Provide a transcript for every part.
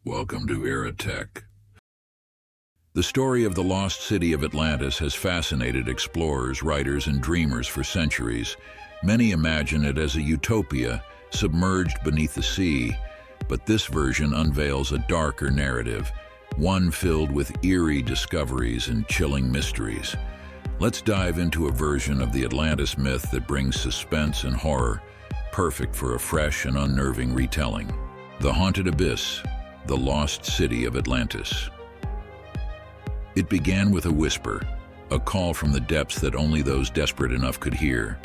Welcome to Era Tech. The story of the lost city of Atlantis has fascinated explorers, writers, and dreamers for centuries. Many imagine it as a utopia, submerged beneath the sea, but this version unveils a darker narrative, one filled with eerie discoveries and chilling mysteries. Let's dive into a version of the Atlantis myth that brings suspense and horror, perfect for a fresh and unnerving retelling. The Haunted Abyss, the Lost City of Atlantis. It began with a whisper, a call from the depths that only those desperate enough could hear.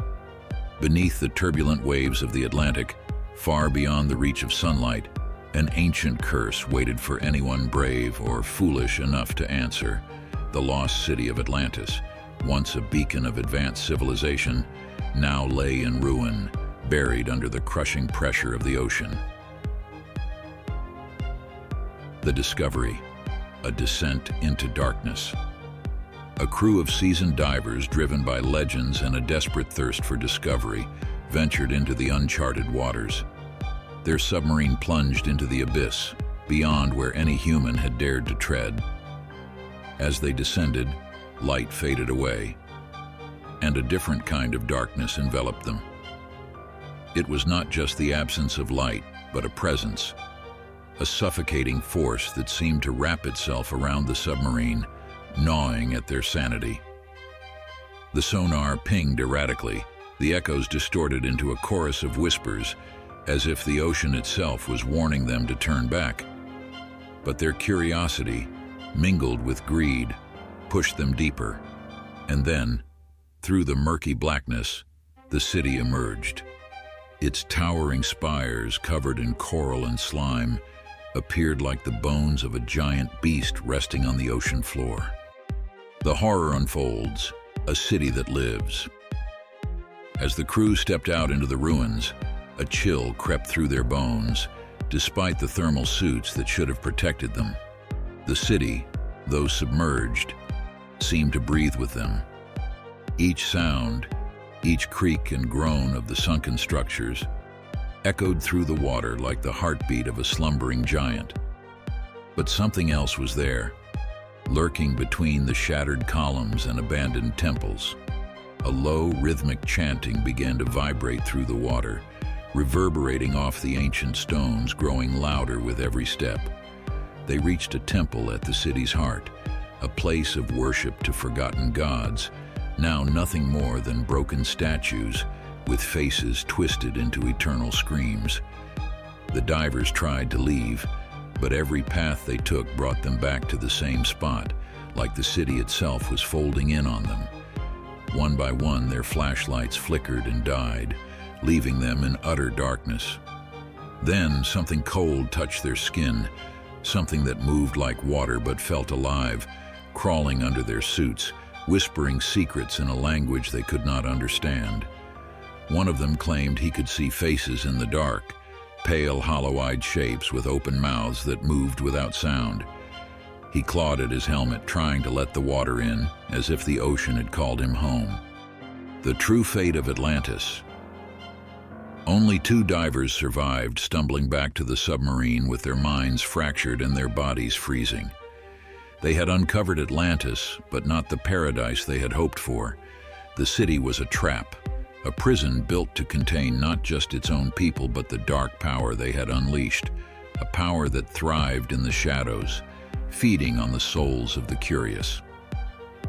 Beneath the turbulent waves of the Atlantic, far beyond the reach of sunlight, an ancient curse waited for anyone brave or foolish enough to answer. The lost city of Atlantis, once a beacon of advanced civilization, now lay in ruin, buried under the crushing pressure of the ocean. The discovery, a descent into darkness. A crew of seasoned divers, driven by legends and a desperate thirst for discovery, ventured into the uncharted waters. Their submarine plunged into the abyss, beyond where any human had dared to tread. As they descended, light faded away, and a different kind of darkness enveloped them. It was not just the absence of light, but a presence, a suffocating force that seemed to wrap itself around the submarine, gnawing at their sanity. The sonar pinged erratically, the echoes distorted into a chorus of whispers, as if the ocean itself was warning them to turn back. But their curiosity, mingled with greed, pushed them deeper. And then, through the murky blackness, the city emerged. Its towering spires, covered in coral and slime, appeared like the bones of a giant beast resting on the ocean floor. The horror unfolds, a city that lives. As the crew stepped out into the ruins, a chill crept through their bones, despite the thermal suits that should have protected them. The city, though submerged, seemed to breathe with them. Each sound, each creak and groan of the sunken structures, echoed through the water like the heartbeat of a slumbering giant. But something else was there, lurking between the shattered columns and abandoned temples. A low, rhythmic chanting began to vibrate through the water, reverberating off the ancient stones, growing louder with every step. They reached a temple at the city's heart, a place of worship to forgotten gods, now nothing more than broken statues with faces twisted into eternal screams. The divers tried to leave, but every path they took brought them back to the same spot, like the city itself was folding in on them. One by one, their flashlights flickered and died, leaving them in utter darkness. Then something cold touched their skin, something that moved like water but felt alive, crawling under their suits, whispering secrets in a language they could not understand. One of them claimed he could see faces in the dark, pale, hollow-eyed shapes with open mouths that moved without sound. He clawed at his helmet, trying to let the water in, as if the ocean had called him home. The true fate of Atlantis. Only 2 divers survived, stumbling back to the submarine with their minds fractured and their bodies freezing. They had uncovered Atlantis, but not the paradise they had hoped for. The city was a trap, a prison built to contain not just its own people, but the dark power they had unleashed, a power that thrived in the shadows, feeding on the souls of the curious.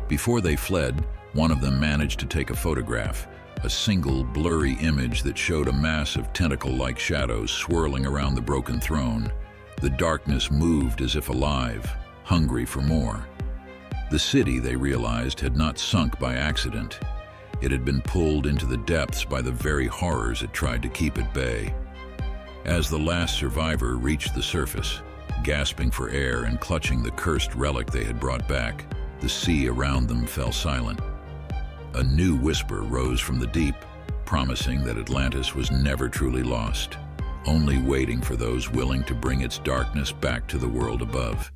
Before they fled, one of them managed to take a photograph, a single blurry image that showed a mass of tentacle-like shadows swirling around the broken throne. The darkness moved as if alive, hungry for more. The city, they realized, had not sunk by accident. It had been pulled into the depths by the very horrors it tried to keep at bay. As the last survivor reached the surface, gasping for air and clutching the cursed relic they had brought back, the sea around them fell silent. A new whisper rose from the deep, promising that Atlantis was never truly lost, only waiting for those willing to bring its darkness back to the world above.